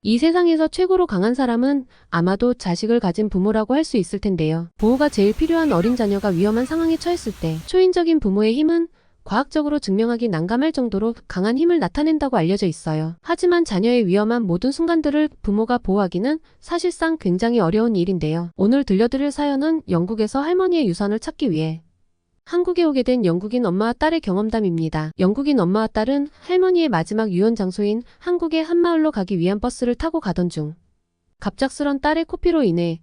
이 세상에서 최고로 강한 사람은 아마도 자식을 가진 부모라고 할 수 있을 텐데요. 보호가 제일 필요한 어린 자녀가 위험한 상황에 처했을 때 초인적인 부모의 힘은 과학적으로 증명하기 난감할 정도로 강한 힘을 나타낸다고 알려져 있어요. 하지만 자녀의 위험한 모든 순간들을 부모가 보호하기는 사실상 굉장히 어려운 일인데요. 오늘 들려드릴 사연은 영국에서 할머니의 유산을 찾기 위해 한국에 오게 된 영국인 엄마와 딸의 경험담입니다. 영국인 엄마와 딸은 할머니의 마지막 유언 장소인 한국의 한 마을로 가기 위한 버스를 타고 가던 중 갑작스런 딸의 코피로 인해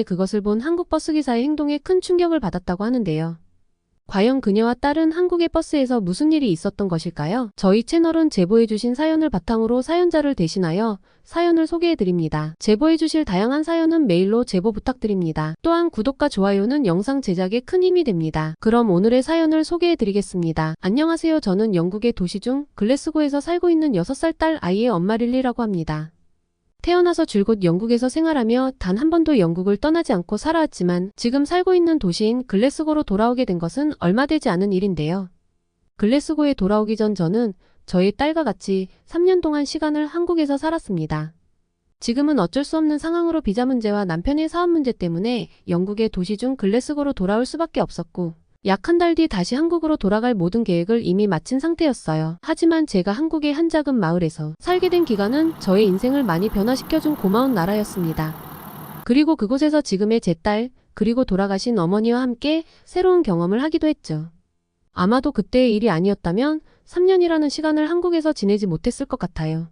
그것을 본 한국 버스기사의 행동에 큰 충격을 받았다고 하는데요. 과연 그녀와 딸은 한국의 버스에서 무슨 일이 있었던 것일까요? 저희 채널은 제보해주신 사연을 바탕으로 사연자를 대신하여 사연을 소개해드립니다. 제보해주실 다양한 사연은 메일로 제보 부탁드립니다. 또한 구독과 좋아요는 영상 제작에 큰 힘이 됩니다. 그럼 오늘의 사연을 소개해드리겠습니다. 안녕하세요. 저는 영국의 도시 중 글래스고에서 살고 있는 6살 딸 아이의 엄마 릴리라고 합니다. 태어나서 줄곧 영국에서 생활하며 단 한 번도 영국을 떠나지 않고 살아왔지만 지금 살고 있는 도시인 글래스고로 돌아오게 된 것은 얼마 되지 않은 일인데요. 글래스고에 돌아오기 전 저는 저희 딸과 같이 3년 동안 시간을 한국에서 살았습니다. 지금은 어쩔 수 없는 상황으로 비자 문제와 남편의 사업 문제 때문에 영국의 도시 중 글래스고로 돌아올 수밖에 없었고 약 한 달 뒤 다시 한국으로 돌아갈 모든 계획을 이미 마친 상태였어요. 하지만 제가 한국의 한 작은 마을에서 살게 된 기간은 저의 인생을 많이 변화시켜준 고마운 나라였습니다. 그리고 그곳에서 지금의 제 딸, 그리고 돌아가신 어머니와 함께 새로운 경험을 하기도 했죠. 아마도 그때의 일이 아니었다면 3년이라는 시간을 한국에서 지내지 못했을 것 같아요.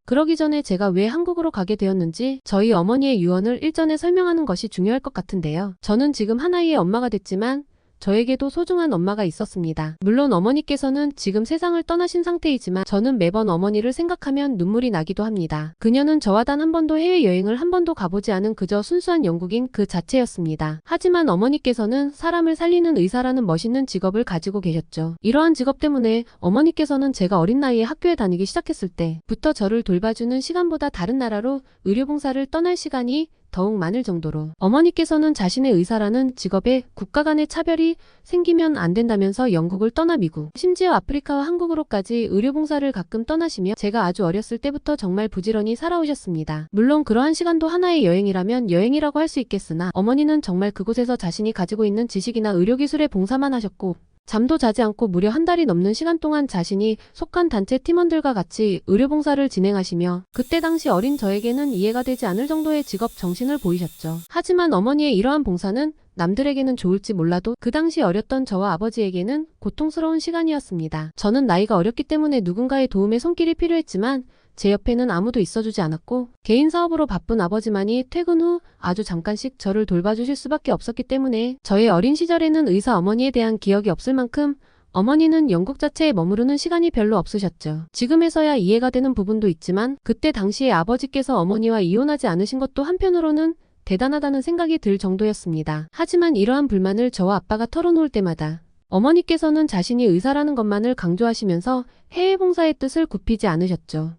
그러기 전에 제가 왜 한국으로 가게 되었는지 저희 어머니의 유언을 일전에 설명하는 것이 중요할 것 같은데요. 저는 지금 한 아이의 엄마가 됐지만 저에게도 소중한 엄마가 있었습니다. 물론 어머니께서는 지금 세상을 떠나신 상태이지만 저는 매번 어머니를 생각하면 눈물이 나기도 합니다. 그녀는 저와 단 한 번도 해외여행을 한 번도 가보지 않은 그저 순수한 영국인 그 자체였습니다. 하지만 어머니께서는 사람을 살리는 의사라는 멋있는 직업을 가지고 계셨죠. 이러한 직업 때문에 어머니께서는 제가 어린 나이에 학교에 다니기 시작했을 때부터 저를 돌봐주는 시간보다 다른 나라로 의료봉사를 떠날 시간이 더욱 많을 정도로 어머니께서는 자신의 의사라는 직업에 국가 간의 차별이 생기면 안 된다면서 영국을 떠나 미국, 심지어 아프리카와 한국으로까지 의료봉사를 가끔 떠나시며 제가 아주 어렸을 때부터 정말 부지런히 살아오셨습니다. 물론 그러한 시간도 하나의 여행이라면 여행이라고 할 수 있겠으나 어머니는 정말 그곳에서 자신이 가지고 있는 지식이나 의료기술에 봉사만 하셨고 잠도 자지 않고 무려 한 달이 넘는 시간 동안 자신이 속한 단체 팀원들과 같이 의료봉사를 진행하시며 그때 당시 어린 저에게는 이해가 되지 않을 정도의 직업 정신을 보이셨죠. 하지만 어머니의 이러한 봉사는 남들에게는 좋을지 몰라도 그 당시 어렸던 저와 아버지에게는 고통스러운 시간이었습니다. 저는 나이가 어렸기 때문에 누군가의 도움의 손길이 필요했지만 제 옆에는 아무도 있어주지 않았고 개인 사업으로 바쁜 아버지만이 퇴근 후 아주 잠깐씩 저를 돌봐주실 수밖에 없었기 때문에 저의 어린 시절에는 의사 어머니에 대한 기억이 없을 만큼 어머니는 영국 자체에 머무르는 시간이 별로 없으셨죠. 지금에서야 이해가 되는 부분도 있지만 그때 당시에 아버지께서 어머니와 이혼하지 않으신 것도 한편으로는 대단하다는 생각이 들 정도였습니다. 하지만 이러한 불만을 저와 아빠가 털어놓을 때마다 어머니께서는 자신이 의사라는 것만을 강조하시면서 해외 봉사의 뜻을 굽히지 않으셨죠.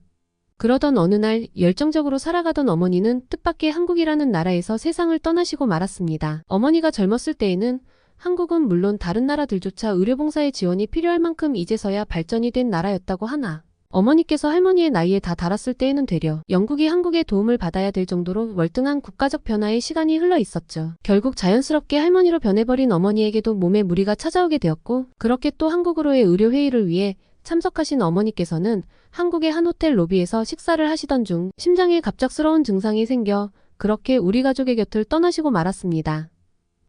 그러던 어느 날 열정적으로 살아가던 어머니는 뜻밖의 한국이라는 나라에서 세상을 떠나시고 말았습니다. 어머니가 젊었을 때에는 한국은 물론 다른 나라들조차 의료봉사의 지원이 필요할 만큼 이제서야 발전이 된 나라였다고 하나 어머니께서 할머니의 나이에 다 달았을 때에는 되려 영국이 한국의 도움을 받아야 될 정도로 월등한 국가적 변화의 시간이 흘러 있었죠. 결국 자연스럽게 할머니로 변해버린 어머니에게도 몸에 무리가 찾아오게 되었고 그렇게 또 한국으로의 의료회의를 위해 참석하신 어머니께서는 한국의 한 호텔 로비에서 식사를 하시던 중 심장에 갑작스러운 증상이 생겨 그렇게 우리 가족의 곁을 떠나시고 말았습니다.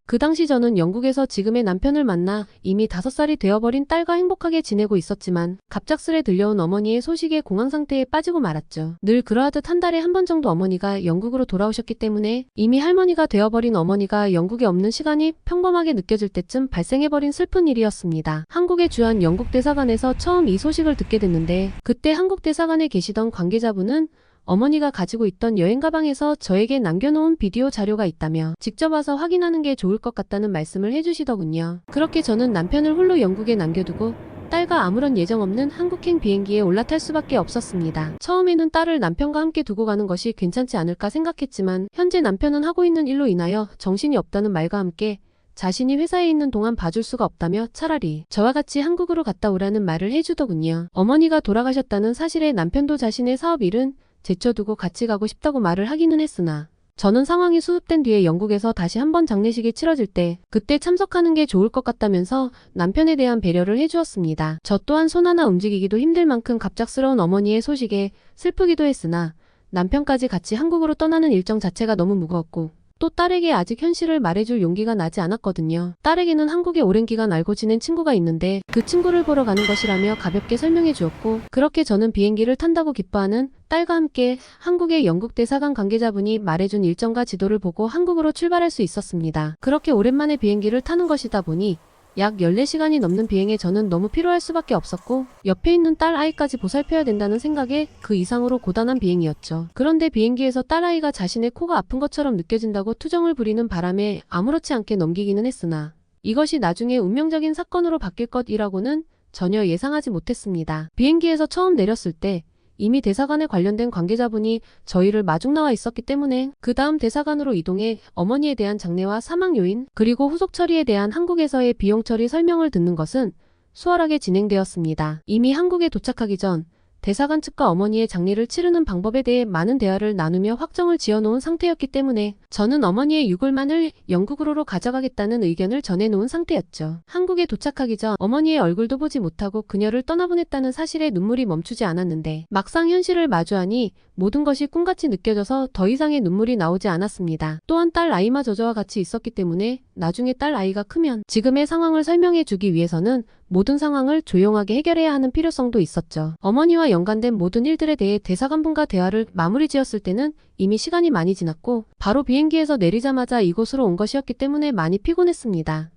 그 당시 저는 영국에서 지금의 남편을 만나 이미 5살이 되어버린 딸과 행복하게 지내고 있었지만 갑작스레 들려온 어머니의 소식에 공황 상태에 빠지고 말았죠. 늘 그러하듯 한 달에 한 번 정도 어머니가 영국으로 돌아오셨기 때문에 이미 할머니가 되어버린 어머니가 영국에 없는 시간이 평범하게 느껴질 때쯤 발생해버린 슬픈 일이었습니다. 한국에 주한 영국 대사관에서 처음 이 소식을 듣게 됐는데 그때 한국 대사관에 계시던 관계자분은 어머니가 가지고 있던 여행 가방에서 저에게 남겨놓은 비디오 자료가 있다며 직접 와서 확인하는 게 좋을 것 같다는 말씀을 해주시더군요. 그렇게 저는 남편을 홀로 영국에 남겨두고 딸과 아무런 예정 없는 한국행 비행기에 올라탈 수밖에 없었습니다. 처음에는 딸을 남편과 함께 두고 가는 것이 괜찮지 않을까 생각했지만 현재 남편은 하고 있는 일로 인하여 정신이 없다는 말과 함께 자신이 회사에 있는 동안 봐줄 수가 없다며 차라리 저와 같이 한국으로 갔다 오라는 말을 해주더군요. 어머니가 돌아가셨다는 사실에 남편도 자신의 사업 일은 제쳐두고 같이 가고 싶다고 말을 하기는 했으나 저는 상황이 수습된 뒤에 영국에서 다시 한번 장례식이 치러질 때 그때 참석하는 게 좋을 것 같다면서 남편에 대한 배려를 해주었습니다. 저 또한 손 하나 움직이기도 힘들 만큼 갑작스러운 어머니의 소식에 슬프기도 했으나 남편까지 같이 한국으로 떠나는 일정 자체가 너무 무거웠고 또 딸에게 아직 현실을 말해줄 용기가 나지 않았거든요. 딸에게는 한국에 오랜 기간 알고 지낸 친구가 있는데 그 친구를 보러 가는 것이라며 가볍게 설명해 주었고 그렇게 저는 비행기를 탄다고 기뻐하는 딸과 함께 한국의 영국 대사관 관계자분이 말해준 일정과 지도를 보고 한국으로 출발할 수 있었습니다. 그렇게 오랜만에 비행기를 타는 것이다 보니 약 14시간이 넘는 비행에 저는 너무 피로할 수밖에 없었고 옆에 있는 딸 아이까지 보살펴야 된다는 생각에 그 이상으로 고단한 비행이었죠. 그런데 비행기에서 딸 아이가 자신의 코가 아픈 것처럼 느껴진다고 투정을 부리는 바람에 아무렇지 않게 넘기기는 했으나 이것이 나중에 운명적인 사건으로 바뀔 것이라고는 전혀 예상하지 못했습니다. 비행기에서 처음 내렸을 때 이미 대사관에 관련된 관계자분이 저희를 마중 나와 있었기 때문에 그 다음 대사관으로 이동해 어머니에 대한 장례와 사망 요인 그리고 후속 처리에 대한 한국에서의 비용 처리 설명을 듣는 것은 수월하게 진행되었습니다. 이미 한국에 도착하기 전 대사관 측과 어머니의 장례를 치르는 방법에 대해 많은 대화를 나누며 확정을 지어놓은 상태였기 때문에 저는 어머니의 유골만을 영국으로 가져가겠다는 의견을 전해놓은 상태였죠. 한국에 도착하기 전 어머니의 얼굴도 보지 못하고 그녀를 떠나보냈다는 사실에 눈물이 멈추지 않았는데 막상 현실을 마주하니 모든 것이 꿈같이 느껴져서 더 이상의 눈물이 나오지 않았습니다. 또한 딸 아이마저 저와 같이 있었기 때문에 나중에 딸 아이가 크면 지금의 상황을 설명해 주기 위해서는 모든 상황을 조용하게 해결해야 하는 필요성도 있었죠. 어머니와 연관된 모든 일들에 대해 대사관분과 대화를 마무리 지었을 때는 이미 시간이 많이 지났고 바로 비행기에서 내리자마자 이곳으로 온 것이었기 때문에 많이 피곤했습니다.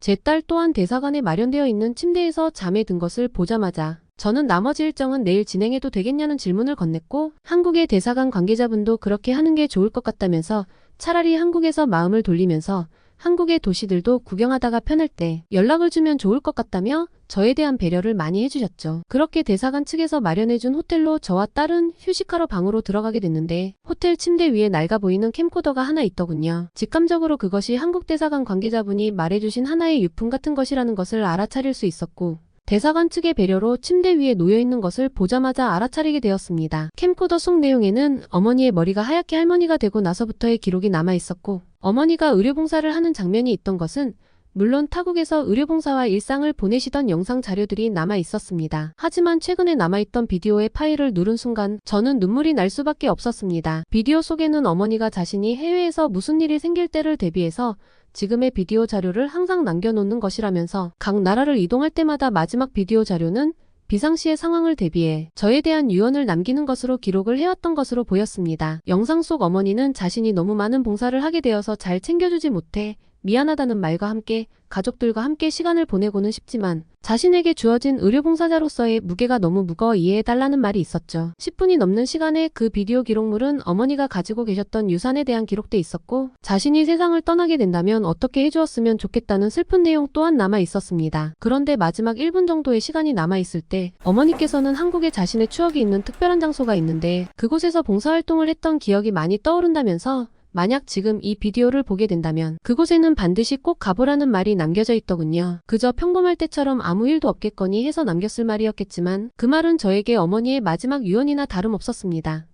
제 딸 또한 대사관에 마련되어 있는 침대에서 잠에 든 것을 보자마자 저는 나머지 일정은 내일 진행해도 되겠냐는 질문을 건넸고 한국의 대사관 관계자분도 그렇게 하는 게 좋을 것 같다면서 차라리 한국에서 마음을 돌리면서 한국의 도시들도 구경하다가 편할 때 연락을 주면 좋을 것 같다며 저에 대한 배려를 많이 해주셨죠. 그렇게 대사관 측에서 마련해준 호텔로 저와 딸은 휴식하러 방으로 들어가게 됐는데 호텔 침대 위에 낡아 보이는 캠코더가 하나 있더군요. 직감적으로 그것이 한국 대사관 관계자분이 말해주신 하나의 유품 같은 것이라는 것을 알아차릴 수 있었고 대사관 측의 배려로 침대 위에 놓여있는 것을 보자마자 알아차리게 되었습니다. 캠코더 속 내용에는 어머니의 머리가 하얗게 할머니가 되고 나서부터의 기록이 남아있었고 어머니가 의료봉사를 하는 장면이 있던 것은 물론 타국에서 의료봉사와 일상을 보내시던 영상 자료들이 남아있었습니다. 하지만 최근에 남아있던 비디오의 파일을 누른 순간 저는 눈물이 날 수밖에 없었습니다. 비디오 속에는 어머니가 자신이 해외에서 무슨 일이 생길 때를 대비해서 지금의 비디오 자료를 항상 남겨놓는 것이라면서 각 나라를 이동할 때마다 마지막 비디오 자료는 비상시의 상황을 대비해 저에 대한 유언을 남기는 것으로 기록을 해왔던 것으로 보였습니다. 영상 속 어머니는 자신이 너무 많은 봉사를 하게 되어서 잘 챙겨주지 못해 미안하다는 말과 함께 가족들과 함께 시간을 보내고는 싶지만 자신에게 주어진 의료봉사자로서의 무게가 너무 무거워 이해해달라는 말이 있었죠. 10분이 넘는 시간에 그 비디오 기록물은 어머니가 가지고 계셨던 유산에 대한 기록도 있었고 자신이 세상을 떠나게 된다면 어떻게 해주었으면 좋겠다는 슬픈 내용 또한 남아 있었습니다. 그런데 마지막 1분 정도의 시간이 남아있을 때 어머니께서는 한국에 자신의 추억이 있는 특별한 장소가 있는데 그곳에서 봉사활동을 했던 기억이 많이 떠오른다면서 만약 지금 이 비디오를 보게 된다면 그곳에는 반드시 꼭 가보라는 말이 남겨져 있더군요. 그저 평범할 때처럼 아무 일도 없겠거니 해서 남겼을 말이었겠지만 그 말은 저에게 어머니의 마지막 유언이나 다름없었습니다.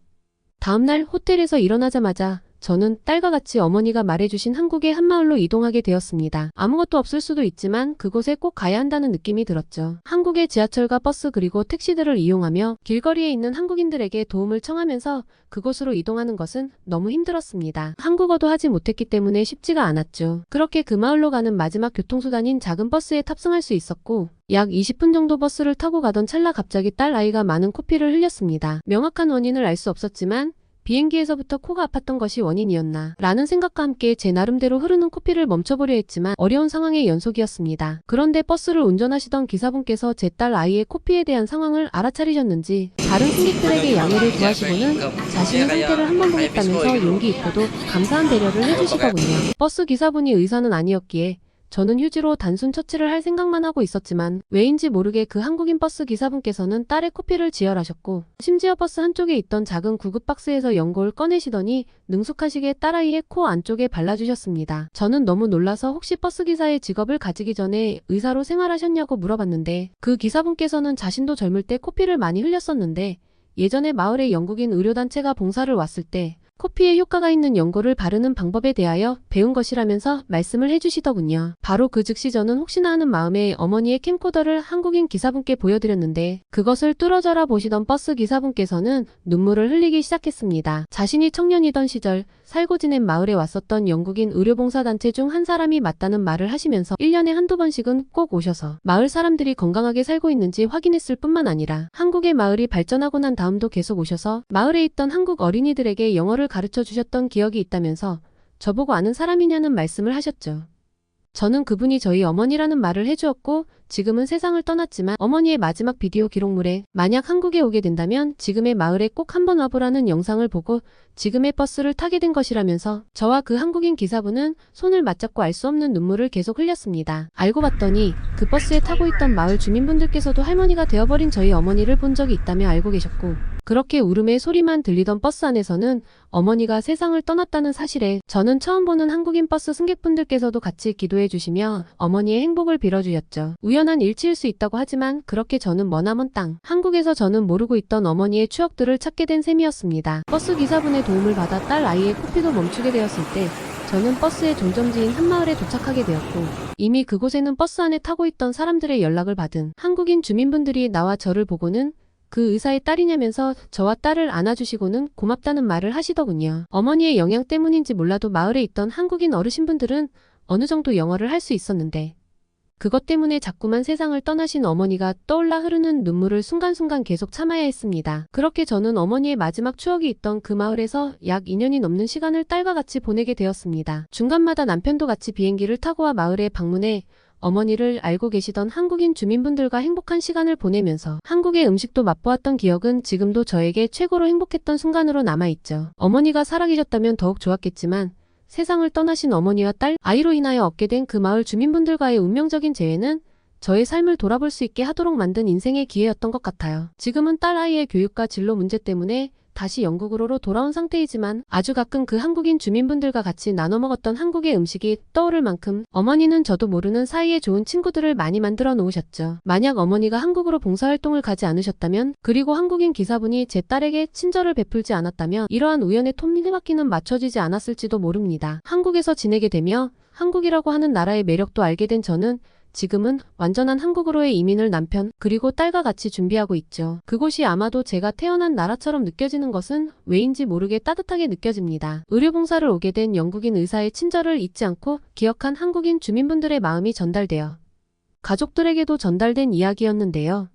다음날 호텔에서 일어나자마자 저는 딸과 같이 어머니가 말해주신 한국의 한마을로 이동하게 되었습니다. 아무것도 없을 수도 있지만 그곳에 꼭 가야 한다는 느낌이 들었죠. 한국의 지하철과 버스 그리고 택시들을 이용하며 길거리에 있는 한국인들에게 도움을 청하면서 그곳으로 이동하는 것은 너무 힘들었습니다. 한국어도 하지 못했기 때문에 쉽지가 않았죠. 그렇게 그 마을로 가는 마지막 교통수단인 작은 버스에 탑승할 수 있었고 약 20분 정도 버스를 타고 가던 찰나 갑자기 딸 아이가 많은 코피를 흘렸습니다. 명확한 원인을 알 수 없었지만 비행기에서부터 코가 아팠던 것이 원인이었나 라는 생각과 함께 제 나름대로 흐르는 코피를 멈춰보려 했지만 어려운 상황의 연속이었습니다. 그런데 버스를 운전하시던 기사분께서 제 딸 아이의 코피에 대한 상황을 알아차리셨는지 다른 승객들에게 양해를 구하시고는 자신의 상태를 한번 보겠다면서 용기 있고도 감사한 배려를 해주시더군요. 버스 기사분이 의사는 아니었기에 저는 휴지로 단순 처치를 할 생각만 하고 있었지만 왜인지 모르게 그 한국인 버스 기사분께서는 딸의 코피를 지혈하셨고 심지어 버스 한쪽에 있던 작은 구급박스에서 연고를 꺼내시더니 능숙하시게 딸아이의 코 안쪽에 발라주셨습니다. 저는 너무 놀라서 혹시 버스 기사의 직업을 가지기 전에 의사로 생활하셨냐고 물어봤는데 그 기사분께서는 자신도 젊을 때 코피를 많이 흘렸었는데 예전에 마을에 영국인 의료단체가 봉사를 왔을 때 코피에 효과가 있는 연고를 바르는 방법에 대하여 배운 것이라면서 말씀을 해주시더군요. 바로 그 즉시 저는 혹시나 하는 마음에 어머니의 캠코더를 한국인 기사분께 보여드렸는데 그것을 뚫어져라 보시던 버스 기사분께서는 눈물을 흘리기 시작했습니다. 자신이 청년이던 시절 살고 지낸 마을에 왔었던 영국인 의료봉사단체 중 한 사람이 맞다는 말을 하시면서 1년에 한두 번씩은 꼭 오셔서 마을 사람들이 건강하게 살고 있는지 확인했을 뿐만 아니라 한국의 마을이 발전하고 난 다음도 계속 오셔서 마을에 있던 한국 어린이들에게 영어를 가르쳐 주셨던 기억이 있다면서 저보고 아는 사람이냐는 말씀을 하셨죠. 저는 그분이 저희 어머니라는 말을 해주었고 지금은 세상을 떠났지만 어머니의 마지막 비디오 기록물에 만약 한국에 오게 된다면 지금의 마을에 꼭 한번 와보라는 영상을 보고 지금의 버스를 타게 된 것이라면서 저와 그 한국인 기사분은 손을 맞잡고 알 수 없는 눈물을 계속 흘렸습니다. 알고 봤더니 그 버스에 타고 있던 마을 주민분들께서도 할머니가 되어버린 저희 어머니를 본 적이 있다며 알고 계셨고 그렇게 울음의 소리만 들리던 버스 안에서는 어머니가 세상을 떠났다는 사실에 저는 처음 보는 한국인 버스 승객분들께서도 같이 기도해 주시며 어머니의 행복을 빌어주셨죠. 우연한 일치일 수 있다고 하지만 그렇게 저는 머나먼 땅 한국에서 저는 모르고 있던 어머니의 추억들을 찾게 된 셈이었습니다. 버스 기사분의 도움을 받아 딸 아이의 코피도 멈추게 되었을 때 저는 버스의 종점지인 한마을에 도착하게 되었고 이미 그곳에는 버스 안에 타고 있던 사람들의 연락을 받은 한국인 주민분들이 나와 저를 보고는 그 의사의 딸이냐면서 저와 딸을 안아주시고는 고맙다는 말을 하시더군요. 어머니의 영향 때문인지 몰라도 마을에 있던 한국인 어르신분들은 어느 정도 영어를 할 수 있었는데 그것 때문에 자꾸만 세상을 떠나신 어머니가 떠올라 흐르는 눈물을 순간순간 계속 참아야 했습니다. 그렇게 저는 어머니의 마지막 추억이 있던 그 마을에서 약 2년이 넘는 시간을 딸과 같이 보내게 되었습니다. 중간마다 남편도 같이 비행기를 타고 와 마을에 방문해 어머니를 알고 계시던 한국인 주민분들과 행복한 시간을 보내면서 한국의 음식도 맛보았던 기억은 지금도 저에게 최고로 행복했던 순간으로 남아있죠. 어머니가 살아계셨다면 더욱 좋았겠지만 세상을 떠나신 어머니와 딸, 아이로 인하여 얻게 된 그 마을 주민분들과의 운명적인 재회는 저의 삶을 돌아볼 수 있게 하도록 만든 인생의 기회였던 것 같아요. 지금은 딸 아이의 교육과 진로 문제 때문에 다시 영국으로 돌아온 상태이지만 아주 가끔 그 한국인 주민분들과 같이 나눠 먹었던 한국의 음식이 떠오를 만큼 어머니는 저도 모르는 사이에 좋은 친구들을 많이 만들어 놓으셨죠. 만약 어머니가 한국으로 봉사활동을 가지 않으셨다면 그리고 한국인 기사분이 제 딸에게 친절을 베풀지 않았다면 이러한 우연의 톱니바퀴는 맞춰지지 않았을지도 모릅니다. 한국에서 지내게 되며 한국이라고 하는 나라의 매력도 알게 된 저는 지금은 완전한 한국으로의 이민을 남편 그리고 딸과 같이 준비하고 있죠. 그곳이 아마도 제가 태어난 나라처럼 느껴지는 것은 왜인지 모르게 따뜻하게 느껴집니다. 의료봉사를 오게 된 영국인 의사의 친절을 잊지 않고 기억한 한국인 주민분들의 마음이 전달되어 가족들에게도 전달된 이야기였는데요.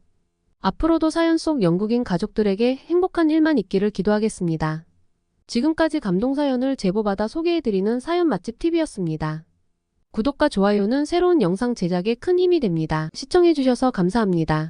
앞으로도 사연 속 영국인 가족들에게 행복한 일만 있기를 기도하겠습니다. 지금까지 감동사연을 제보받아 소개해드리는 사연 맛집 TV였습니다. 구독과 좋아요는 새로운 영상 제작에 큰 힘이 됩니다. 시청해주셔서 감사합니다.